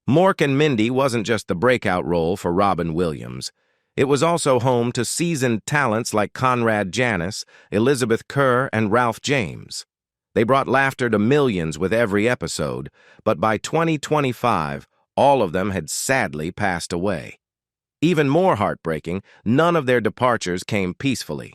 Mork Mindy wasn't just the breakout role for Robin Williams. It was also home to seasoned talents like Conrad, Janice, Elizabeth Kerr, and Ralph James. They brought laughter to millions with every episode, but by 2025, all of them had sadly passed away. Even more heartbreaking, none of their departures came peacefully.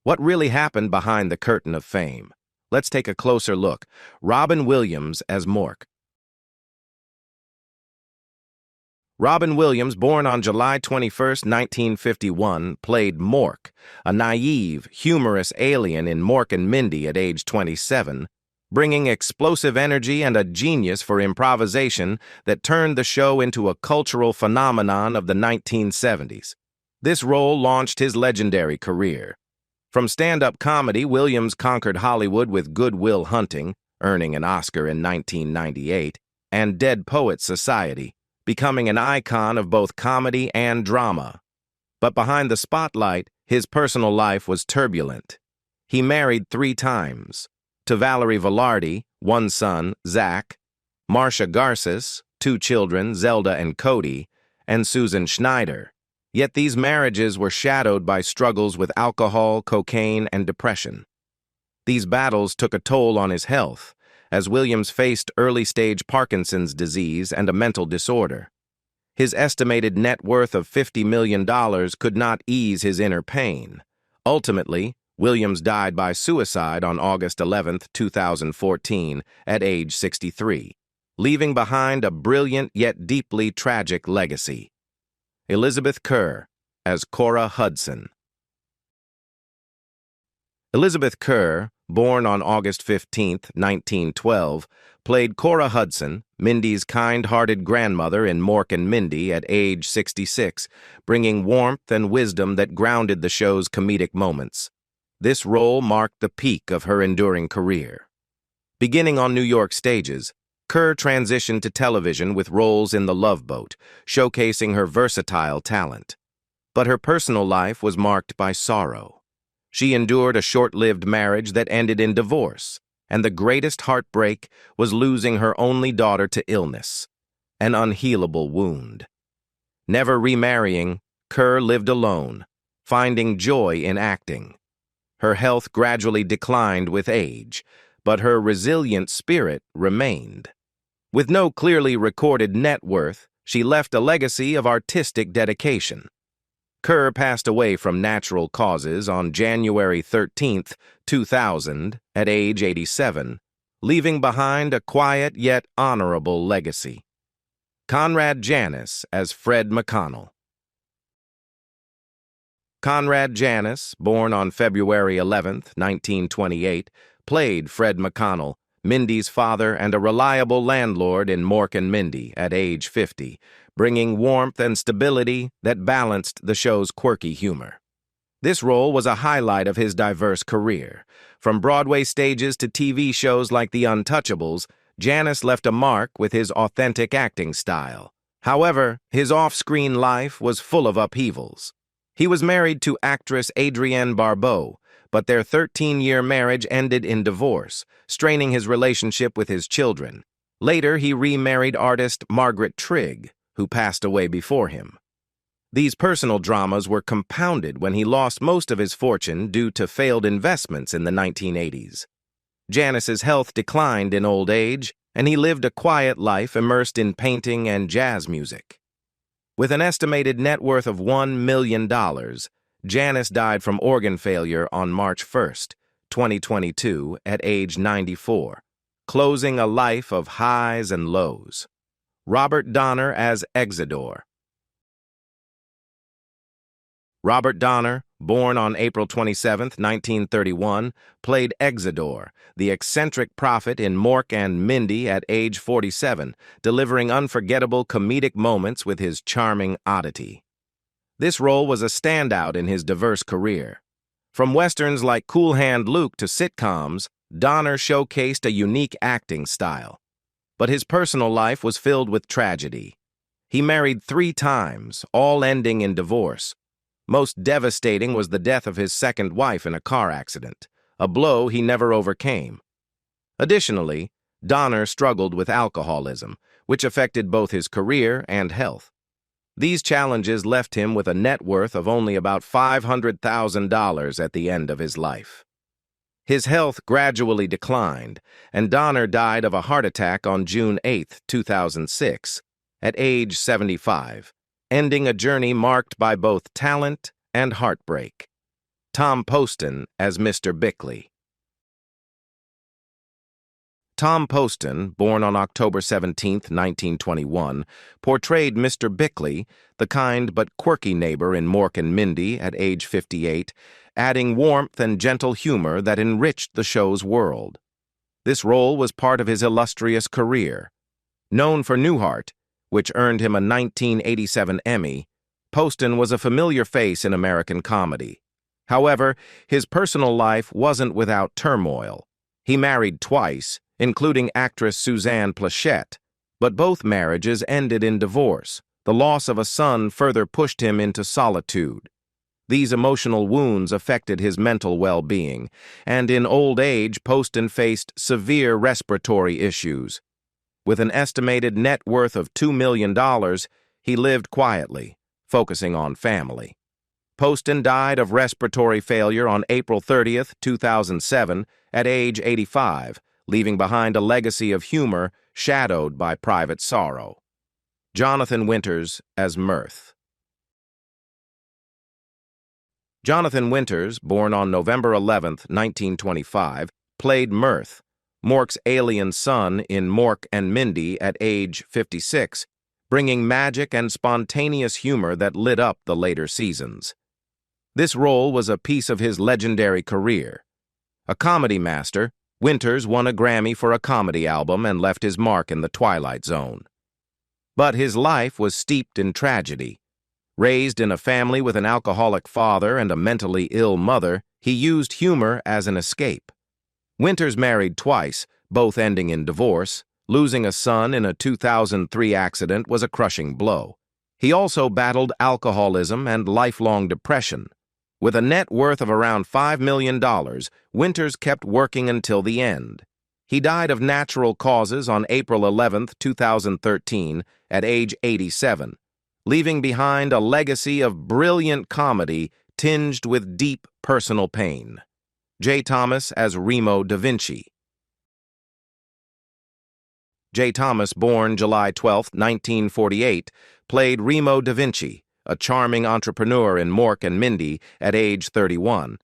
What really happened behind the curtain of fame? Let's take a closer look. Robin Williams as Mork. Robin Williams, born on July 21, 1951, played Mork, a naive, humorous alien in Mork and Mindy at age 27, bringing explosive energy and a genius for improvisation that turned the show into a cultural phenomenon of the 1970s. This role launched his legendary career. From stand-up comedy, Williams conquered Hollywood with Good Will Hunting, earning an Oscar in 1998, and Dead Poets Society, becoming an icon of both comedy and drama. But behind the spotlight, his personal life was turbulent. He married 3 times. To Valerie Velarde, 1 son, Zach, Marcia Garces, 2 children, Zelda and Cody, and Susan Schneider. Yet these marriages were shadowed by struggles with alcohol, cocaine, and depression. These battles took a toll on his health, as Williams faced early-stage Parkinson's disease and a mental disorder. His estimated net worth of $50 million could not ease his inner pain. Ultimately, Williams died by suicide on August 11, 2014, at age 63, leaving behind a brilliant yet deeply tragic legacy. Elizabeth Kerr as Kora Hudson. Elizabeth Kerr, born on August 15, 1912, played Kora Hudson, Mindy's kind-hearted grandmother in Mork and Mindy at age 66, bringing warmth and wisdom that grounded the show's comedic moments. This role marked the peak of her enduring career. Beginning on New York stages, Kerr transitioned to television with roles in The Love Boat, showcasing her versatile talent. But her personal life was marked by sorrow. She endured a short-lived marriage that ended in divorce, and the greatest heartbreak was losing her only daughter to illness, an unhealable wound. Never remarrying, Kerr lived alone, finding joy in acting. Her health gradually declined with age, but her resilient spirit remained. With no clearly recorded net worth, she left a legacy of artistic dedication. Kerr passed away from natural causes on January 13, 2000, at age 87, leaving behind a quiet yet honorable legacy. Conrad Janice as Fred McConnell. Conrad Janice, born on February 11, 1928, played Fred McConnell, Mindy's father and a reliable landlord in Mork and Mindy at age 50, bringing warmth and stability that balanced the show's quirky humor. This role was a highlight of his diverse career. From Broadway stages to TV shows like The Untouchables, Janice left a mark with his authentic acting style. However, his off-screen life was full of upheavals. He was married to actress Adrienne Barbeau, but their 13-year marriage ended in divorce, straining his relationship with his children. Later, he remarried artist Margaret Trigg, who passed away before him. These personal dramas were compounded when he lost most of his fortune due to failed investments in the 1980s. Janice's health declined in old age, and he lived a quiet life immersed in painting and jazz music. With an estimated net worth of $1 million, Janice died from organ failure on March 1, 2022, at age 94, closing a life of highs and lows. Robert Donner as Exidor. Robert Donner, born on April 27, 1931, played Exidor, the eccentric prophet in Mork and Mindy at age 47, delivering unforgettable comedic moments with his charming oddity. This role was a standout in his diverse career. From westerns like Cool Hand Luke to sitcoms, Donner showcased a unique acting style. But his personal life was filled with tragedy. He married 3 times, all ending in divorce. Most devastating was the death of his second wife in a car accident, a blow he never overcame. Additionally, Donner struggled with alcoholism, which affected both his career and health. These challenges left him with a net worth of only about $500,000 at the end of his life. His health gradually declined, and Donner died of a heart attack on June 8, 2006, at age 75, ending a journey marked by both talent and heartbreak. Tom Poston as Mr. Bickley. Tom Poston, born on October 17, 1921, portrayed Mr. Bickley, the kind but quirky neighbor in Mork and Mindy at age 58, adding warmth and gentle humor that enriched the show's world. This role was part of his illustrious career. Known for Newhart, which earned him a 1987 Emmy, Poston was a familiar face in American comedy. However, his personal life wasn't without turmoil. He married twice, including actress Suzanne Plachette, but both marriages ended in divorce. The loss of a son further pushed him into solitude. These emotional wounds affected his mental well-being, and in old age, Poston faced severe respiratory issues. With an estimated net worth of $2 million, he lived quietly, focusing on family. Poston died of respiratory failure on April 30, 2007, at age 85, leaving behind a legacy of humor shadowed by private sorrow. Jonathan Winters as Mirth. Jonathan Winters, born on November 11, 1925, played Mirth, Mork's alien son in Mork and Mindy at age 56, bringing magic and spontaneous humor that lit up the later seasons. This role was a piece of his legendary career. A comedy master, Winters won a Grammy for a comedy album and left his mark in the Twilight Zone. But his life was steeped in tragedy. Raised in a family with an alcoholic father and a mentally ill mother, he used humor as an escape. Winters married twice, both ending in divorce. Losing a son in a 2003 accident was a crushing blow. He also battled alcoholism and lifelong depression. With a net worth of around $5 million, Winters kept working until the end. He died of natural causes on April 11, 2013, at age 87, leaving behind a legacy of brilliant comedy tinged with deep personal pain. J. Thomas as Remo da Vinci. J. Thomas, born July 12, 1948, played Remo da Vinci, a charming entrepreneur in Mork and Mindy at age 31.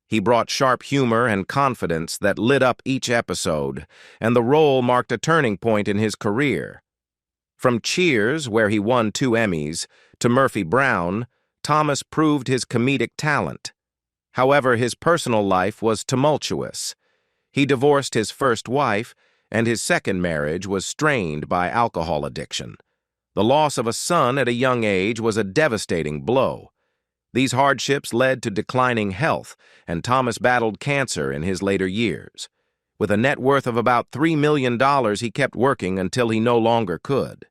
He brought sharp humor and confidence that lit up each episode, and the role marked a turning point in his career. From Cheers, where he won 2 Emmys, to Murphy Brown, Thomas proved his comedic talent. However, his personal life was tumultuous. He divorced his first wife, and his second marriage was strained by alcohol addiction. The loss of a son at a young age was a devastating blow. These hardships led to declining health, and Thomas battled cancer in his later years. With a net worth of about $3 million, he kept working until he no longer could.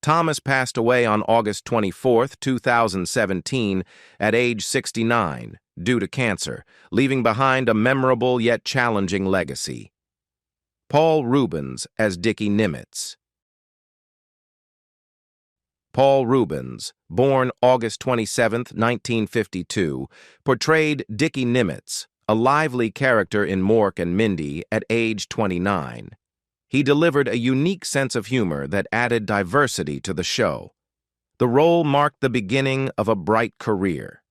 Thomas passed away on August 24, 2017, at age 69, due to cancer, leaving behind a memorable yet challenging legacy. Paul Rubens as Dicky Nimttz. Paul Rubens, born August 27, 1952, portrayed Dicky Nimttz, a lively character in Mork and Mindy, at age 29. He delivered a unique sense of humor that added diversity to the show. The role marked the beginning of a bright career.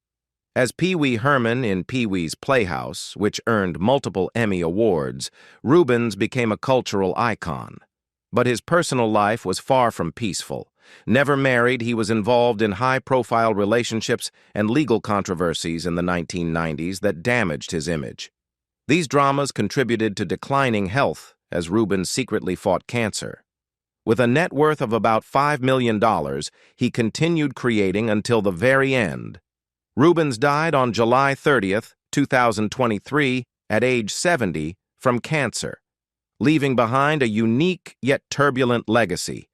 As Pee Wee Herman in Pee Wee's Playhouse, which earned multiple Emmy Awards, Rubens became a cultural icon. But his personal life was far from peaceful. Never married, he was involved in high-profile relationships and legal controversies in the 1990s that damaged his image. These dramas contributed to declining health as Rubens secretly fought cancer. With a net worth of about $5 million, he continued creating until the very end. Rubens died on July 30, 2023, at age 70, from cancer, leaving behind a unique yet turbulent legacy.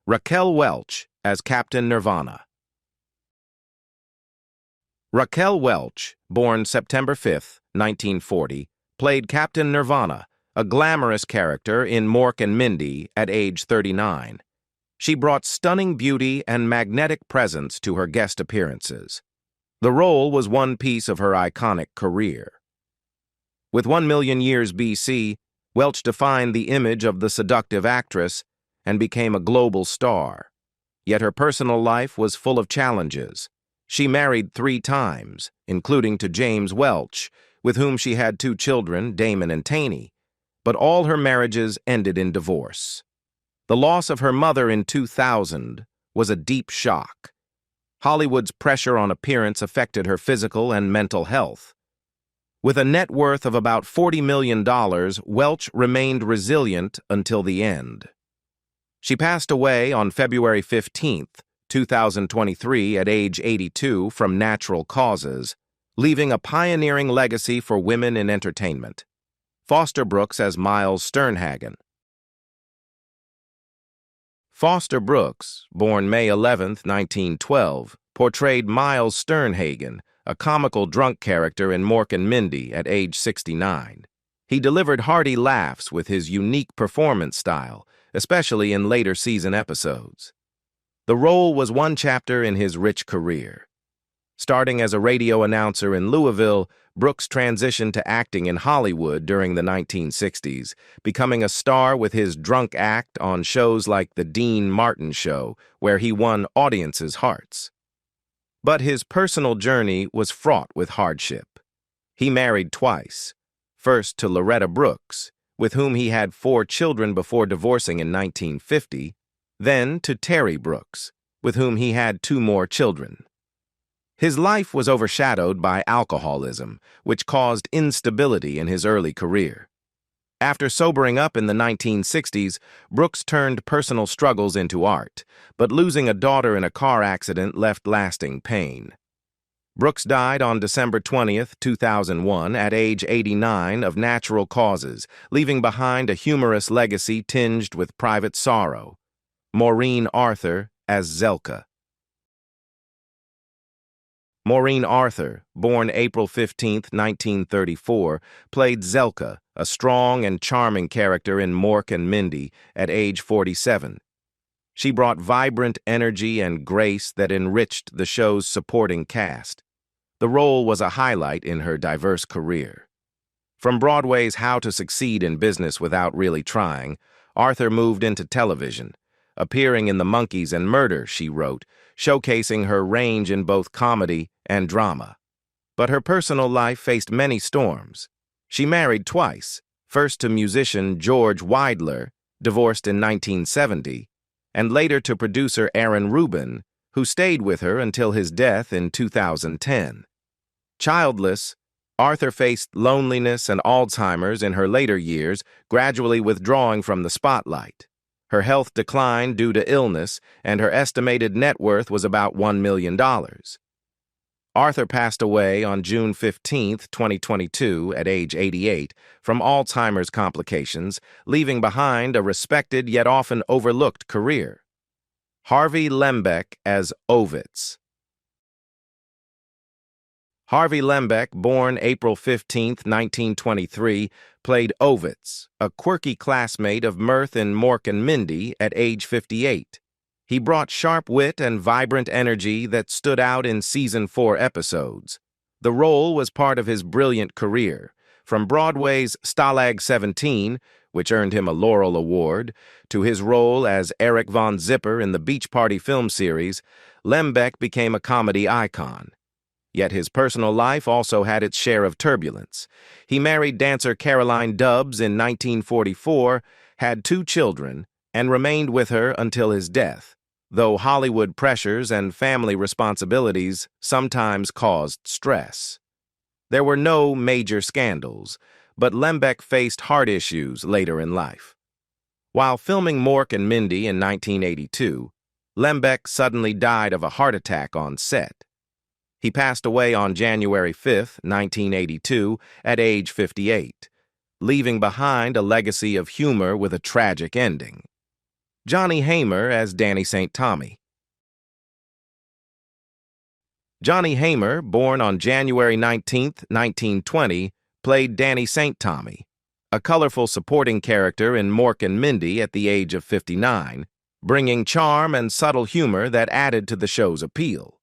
Raquel Welch as Captain Nirvana. Raquel Welch, born September 5, 1940, played Captain Nirvana, a glamorous character in Mork and Mindy at age 39. She brought stunning beauty and magnetic presence to her guest appearances. The role was one piece of her iconic career. With 1,000,000 years BC, Welch defined the image of the seductive actress and became a global star. Yet her personal life was full of challenges. She married 3 times, including to James Welch, with whom she had 2 children, Damon and Taney, but all her marriages ended in divorce. The loss of her mother in 2000 was a deep shock. Hollywood's pressure on appearance affected her physical and mental health. With a net worth of about $40 million, Welch remained resilient until the end. She passed away on February 15, 2023, at age 82 from natural causes, leaving a pioneering legacy for women in entertainment. Foster Brooks as Miles Sternhagen. Foster Brooks, born May 11, 1912, portrayed Miles Sternhagen, a comical drunk character in Mork and Mindy at age 69. He delivered hearty laughs with his unique performance style, especially in later season episodes. The role was one chapter in his rich career. Starting as a radio announcer in Louisville, Brooks transitioned to acting in Hollywood during the 1960s, becoming a star with his drunk act on shows like The Dean Martin Show, where he won audiences' hearts. But his personal journey was fraught with hardship. He married twice, first to Loretta Brooks, with whom he had 4 children before divorcing in 1950, then to Terry Brooks, with whom he had 2 more children. His life was overshadowed by alcoholism, which caused instability in his early career. After sobering up in the 1960s, Brooks turned personal struggles into art, but losing a daughter in a car accident left lasting pain. Brooks died on December 20, 2001, at age 89 of natural causes, leaving behind a humorous legacy tinged with private sorrow. Maureen Arthur as Zelka. Maureen Arthur, born April 15, 1934, played Zelka, a strong and charming character in Mork and Mindy, at age 47. She brought vibrant energy and grace that enriched the show's supporting cast. The role was a highlight in her diverse career. From Broadway's How to Succeed in Business Without Really Trying, Arthur moved into television, appearing in The Monkeys and Murder, she wrote, showcasing her range in both comedy and drama. But her personal life faced many storms. She married twice, first to musician George Weidler, divorced in 1970, and later to producer Aaron Rubin, who stayed with her until his death in 2010. Childless, Arthur faced loneliness and Alzheimer's in her later years, gradually withdrawing from the spotlight. Her health declined due to illness, and her estimated net worth was about $1 million. Arthur passed away on June 15, 2022, at age 88, from Alzheimer's complications, leaving behind a respected yet often overlooked career. Harvey Lmbbeck as Oitz. Harvey Lmbbeck, born April 15, 1923, played Oitz, a quirky classmate of Mirth in Mork and Mindy, at age 58. He brought sharp wit and vibrant energy that stood out in Season 4 episodes. The role was part of his brilliant career, from Broadway's Stalag 17, which earned him a Laurel Award, to his role as Eric Von Zipper in the Beach Party film series. Lmbbeck became a comedy icon. Yet his personal life also had its share of turbulence. He married dancer Caroline Dubbs in 1944, had 2 children, and remained with her until his death, though Hollywood pressures and family responsibilities sometimes caused stress. There were no major scandals, but Lmbbeck faced heart issues later in life. While filming Mork and Mindy in 1982, Lmbbeck suddenly died of a heart attack on set. He passed away on January 5, 1982, at age 58, leaving behind a legacy of humor with a tragic ending. Johnny Hamer as Danny St. Tommy. Johnny Hamer, born on January 19, 1920, played Danny St. Tommy, a colorful supporting character in Mork and Mindy at the age of 59, bringing charm and subtle humor that added to the show's appeal.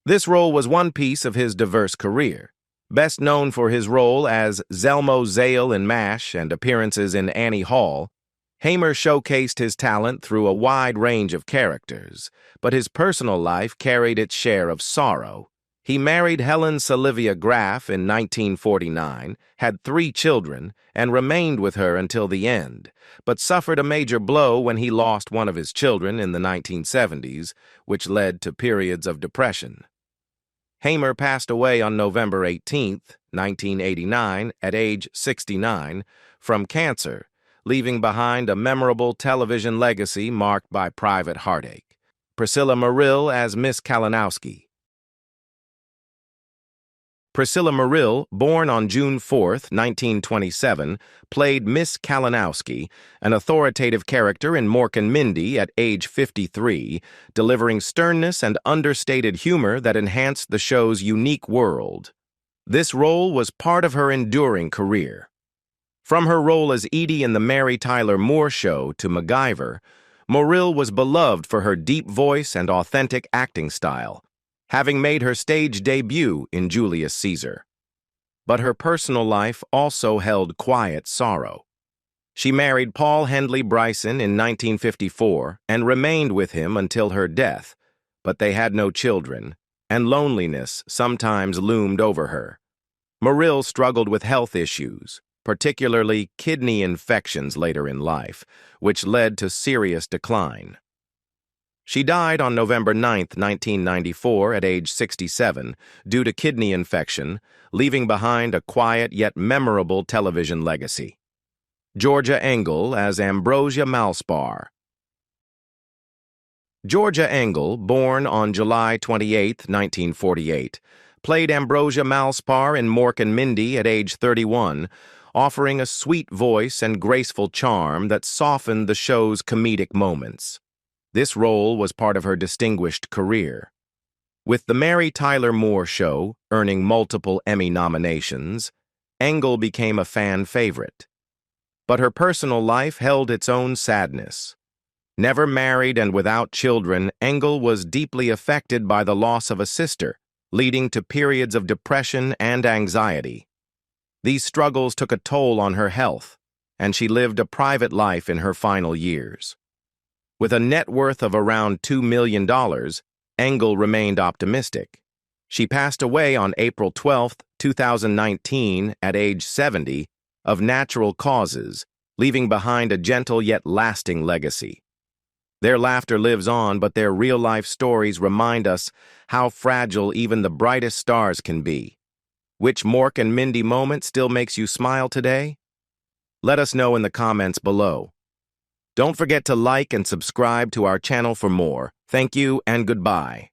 This role was one piece of his diverse career, best known for his role as Zelmo Zale in MASH and appearances in Annie Hall. Hamer showcased his talent through a wide range of characters, but his personal life carried its share of sorrow. He married Helen Salivia Graff in 1949, had 3 children, and remained with her until the end, but suffered a major blow when he lost one of his children in the 1970s, which led to periods of depression. Hamer passed away on November 18, 1989, at age 69, from cancer, leaving behind a memorable television legacy marked by private heartache. Priscilla Maril as Miss Kalinowski. Priscilla Maril, born on June 4, 1927, played Miss Kalinowski, an authoritative character in Mork and Mindy at age 53, delivering sternness and understated humor that enhanced the show's unique world. This role was part of her enduring career. From her role as Edie in the Mary Tyler Moore Show to MacGyver, Maril was beloved for her deep voice and authentic acting style, having made her stage debut in Julius Caesar. But her personal life also held quiet sorrow. She married Paul Hendley Bryson in 1954 and remained with him until her death, but they had no children, and loneliness sometimes loomed over her. Maril struggled with health issues, particularly kidney infections later in life, which led to serious decline. She died on November 9, 1994, at age 67, due to kidney infection, leaving behind a quiet yet memorable television legacy. Georgia Engel as Ambrosia Malpar. Georgia Engel, born on July 28, 1948, played Ambrosia Malpar in Mork and Mindy at age 31, offering a sweet voice and graceful charm that softened the show's comedic moments. This role was part of her distinguished career. With the Mary Tyler Moore Show earning multiple Emmy nominations, Engel became a fan favorite. But her personal life held its own sadness. Never married and without children, Engel was deeply affected by the loss of a sister, leading to periods of depression and anxiety. These struggles took a toll on her health, and she lived a private life in her final years. With a net worth of around $2 million, Engel remained optimistic. She passed away on April 12, 2019, at age 70, of natural causes, leaving behind a gentle yet lasting legacy. Their laughter lives on, but their real-life stories remind us how fragile even the brightest stars can be. Which Mork and Mindy moment still makes you smile today? Let us know in the comments below. Don't forget to like and subscribe to our channel for more. Thank you and goodbye.